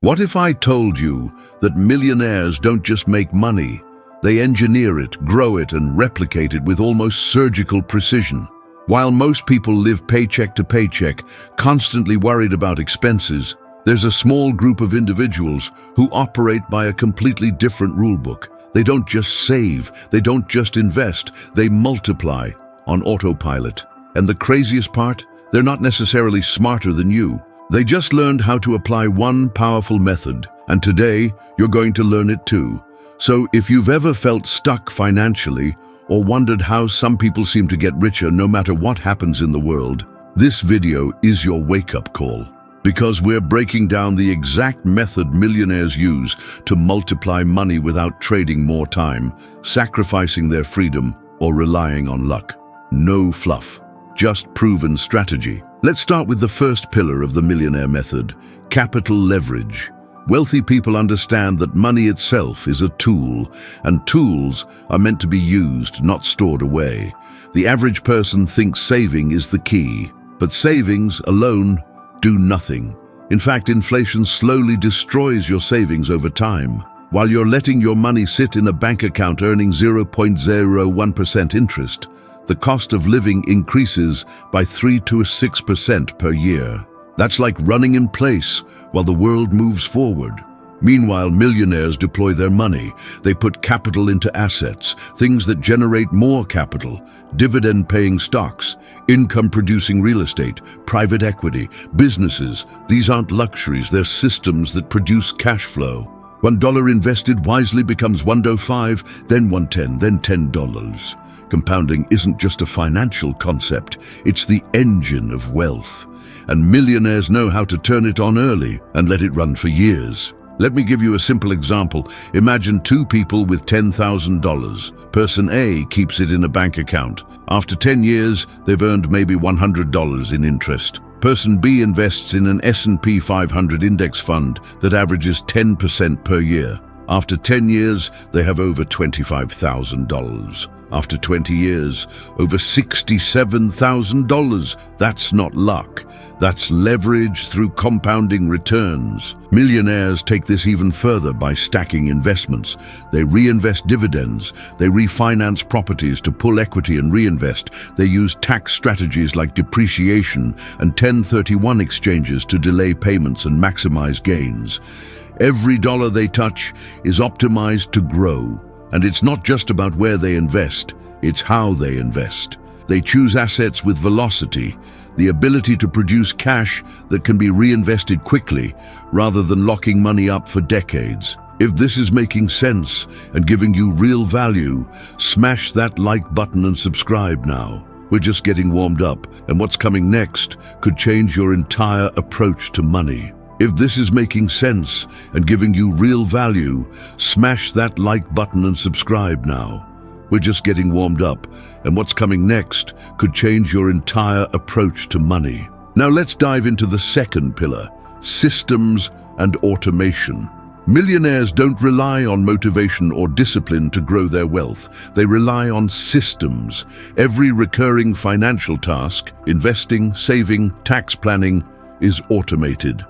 What if I told you that millionaires don't just make money, they engineer it, grow it, and replicate it with almost surgical precision? While most people live paycheck to paycheck, constantly worried about expenses, there's a small group of individuals who operate by a completely different rulebook. They don't just save, they don't just invest, they multiply on autopilot. And the craziest part? They're not necessarily smarter than you. They just learned how to apply one powerful method, and today you're going to learn it too. So if you've ever felt stuck financially or wondered how some people seem to get richer no matter what happens in the world, this video is your wake-up call. Because we're breaking down the exact method millionaires use to multiply money without trading more time, sacrificing their freedom, or relying on luck. No fluff, just proven strategy. Let's start with the first pillar of the millionaire method, capital leverage. Wealthy people understand that money itself is a tool, and tools are meant to be used, not stored away. The average person thinks saving is the key, but savings alone do nothing. In fact, inflation slowly destroys your savings over time. While you're letting your money sit in a bank account earning 0.01% interest, the cost of living increases by 3 to 6% per year. That's like running in place while the world moves forward. Meanwhile, millionaires deploy their money. They put capital into assets, things that generate more capital, dividend-paying stocks, income-producing real estate, private equity, businesses. These aren't luxuries, they're systems that produce cash flow. $1 invested wisely becomes $1.05, then $1.10, then $10. Compounding isn't just a financial concept, it's the engine of wealth. And millionaires know how to turn it on early and let it run for years. Let me give you a simple example. Imagine two people with $10,000. Person A keeps it in a bank account. After 10 years, they've earned maybe $100 in interest. Person B invests in an S&P 500 index fund that averages 10% per year. After 10 years, they have over $25,000. After 20 years, over $67,000. That's not luck. That's leverage through compounding returns. Millionaires take this even further by stacking investments. They reinvest dividends. They refinance properties to pull equity and reinvest. They use tax strategies like depreciation and 1031 exchanges to delay payments and maximize gains. Every dollar they touch is optimized to grow. And it's not just about where they invest, it's how they invest. They choose assets with velocity, the ability to produce cash that can be reinvested quickly, rather than locking money up for decades. If this is making sense and giving you real value, smash that like button and subscribe now. We're just getting warmed up, and what's coming next could change your entire approach to money. If this is making sense and giving you real value, smash that like button and subscribe now. We're just getting warmed up, and what's coming next could change your entire approach to money. Now let's dive into the second pillar, systems and automation. Millionaires don't rely on motivation or discipline to grow their wealth. They rely on systems. Every recurring financial task, investing, saving, tax planning, is automated.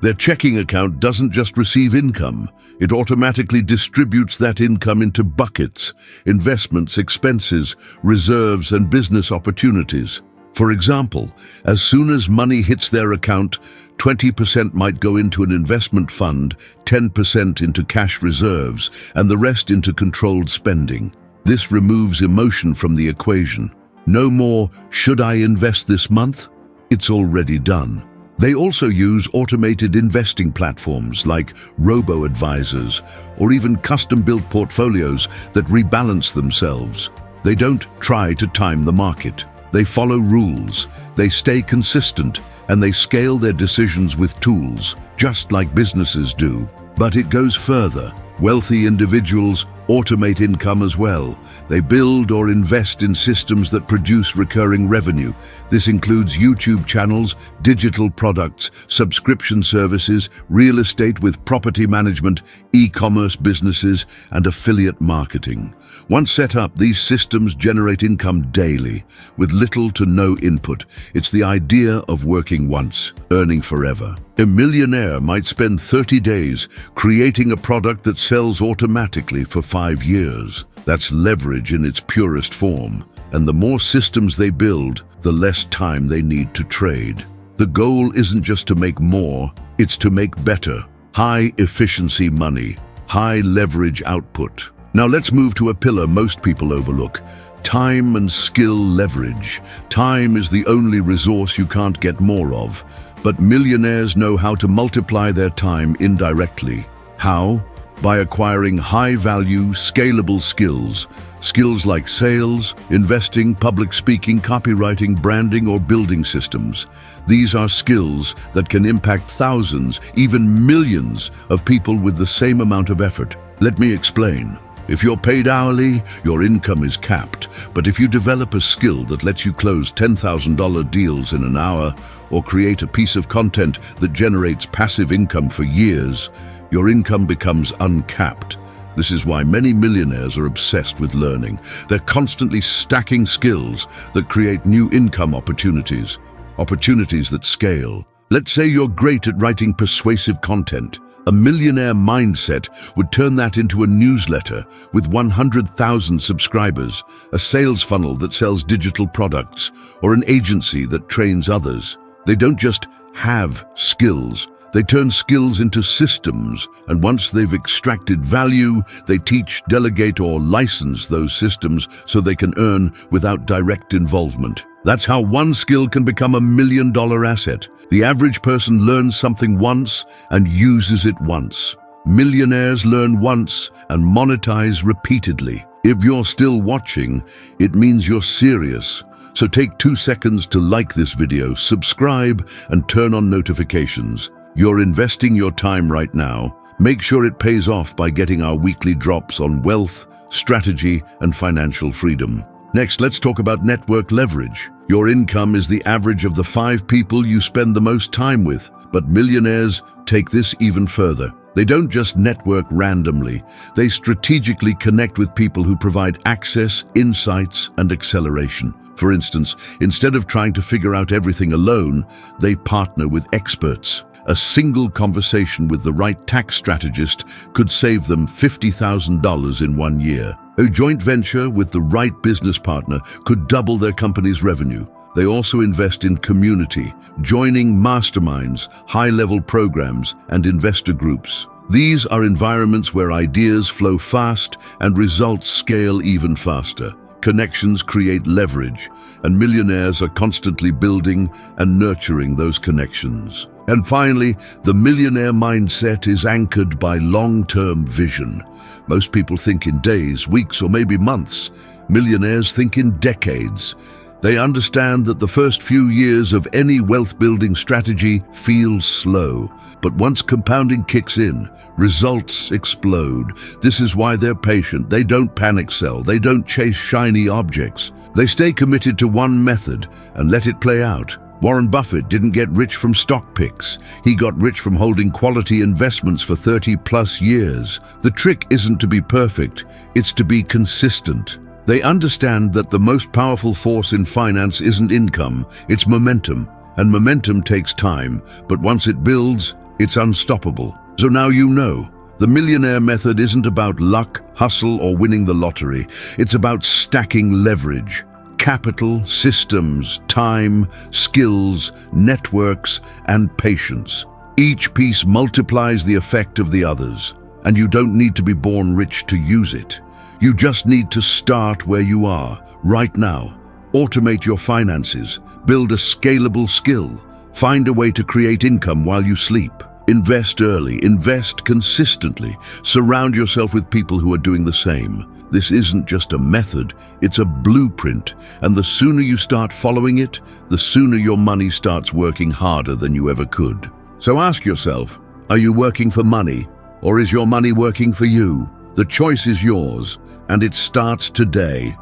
Their checking account doesn't just receive income, it automatically distributes that income into buckets, investments, expenses, reserves, and business opportunities. For example, as soon as money hits their account, 20% might go into an investment fund, 10% into cash reserves, and the rest into controlled spending. This removes emotion from the equation. No more, should I invest this month? It's already done. They also use automated investing platforms like robo-advisors or even custom-built portfolios that rebalance themselves. They don't try to time the market. They follow rules, they stay consistent, and they scale their decisions with tools, just like businesses do. But it goes further. Wealthy individuals automate income as well. They build or invest in systems that produce recurring revenue. This includes YouTube channels, digital products, subscription services, real estate with property management, e-commerce businesses, and affiliate marketing. Once set up, these systems generate income daily, with little to no input. It's the idea of working once, earning forever. A millionaire might spend 30 days creating a product that sells automatically for 5 years. That's leverage in its purest form. And the more systems they build, the less time they need to trade. The goal isn't just to make more, it's to make better. High efficiency money, high leverage output. Now let's move to a pillar most people overlook. Time and skill leverage. Time is the only resource you can't get more of. But millionaires know how to multiply their time indirectly. How? By acquiring high-value, scalable skills. Skills like sales, investing, public speaking, copywriting, branding, or building systems. These are skills that can impact thousands, even millions of people with the same amount of effort. Let me explain. If you're paid hourly, your income is capped. But if you develop a skill that lets you close $10,000 deals in an hour or create a piece of content that generates passive income for years, your income becomes uncapped. This is why many millionaires are obsessed with learning. They're constantly stacking skills that create new income opportunities that scale. Let's say you're great at writing persuasive content. A millionaire mindset would turn that into a newsletter with 100,000 subscribers, a sales funnel that sells digital products, or an agency that trains others. They don't just have skills. They turn skills into systems, and once they've extracted value, they teach, delegate, or license those systems so they can earn without direct involvement. That's how one skill can become $1 million asset. The average person learns something once and uses it once. Millionaires learn once and monetize repeatedly. If you're still watching, it means you're serious. So take 2 seconds to like this video, subscribe, and turn on notifications. You're investing your time right now. Make sure it pays off by getting our weekly drops on wealth, strategy, and financial freedom. Next, let's talk about network leverage. Your income is the average of the 5 people you spend the most time with, but millionaires take this even further. They don't just network randomly. They strategically connect with people who provide access, insights, and acceleration. For instance, instead of trying to figure out everything alone, they partner with experts. A single conversation with the right tax strategist could save them $50,000 in 1 year. A joint venture with the right business partner could double their company's revenue. They also invest in community, joining masterminds, high-level programs, and investor groups. These are environments where ideas flow fast and results scale even faster. Connections create leverage, and millionaires are constantly building and nurturing those connections. And finally, the millionaire mindset is anchored by long-term vision. Most people think in days, weeks, or maybe months. Millionaires think in decades. They understand that the first few years of any wealth-building strategy feels slow. But once compounding kicks in, results explode. This is why they're patient. They don't panic sell. They don't chase shiny objects. They stay committed to one method and let it play out. Warren Buffett didn't get rich from stock picks. He got rich from holding quality investments for 30+ years. The trick isn't to be perfect, it's to be consistent. They understand that the most powerful force in finance isn't income, it's momentum. And momentum takes time, but once it builds, it's unstoppable. So now you know. The millionaire method isn't about luck, hustle, or winning the lottery. It's about stacking leverage. Capital, systems, time, skills, networks, and patience. Each piece multiplies the effect of the others, and you don't need to be born rich to use it. You just need to start where you are, right now. Automate your finances, build a scalable skill, find a way to create income while you sleep. Invest early, invest consistently, surround yourself with people who are doing the same. This isn't just a method, it's a blueprint, and the sooner you start following it, the sooner your money starts working harder than you ever could. So ask yourself, are you working for money, or is your money working for you? The choice is yours, and it starts today.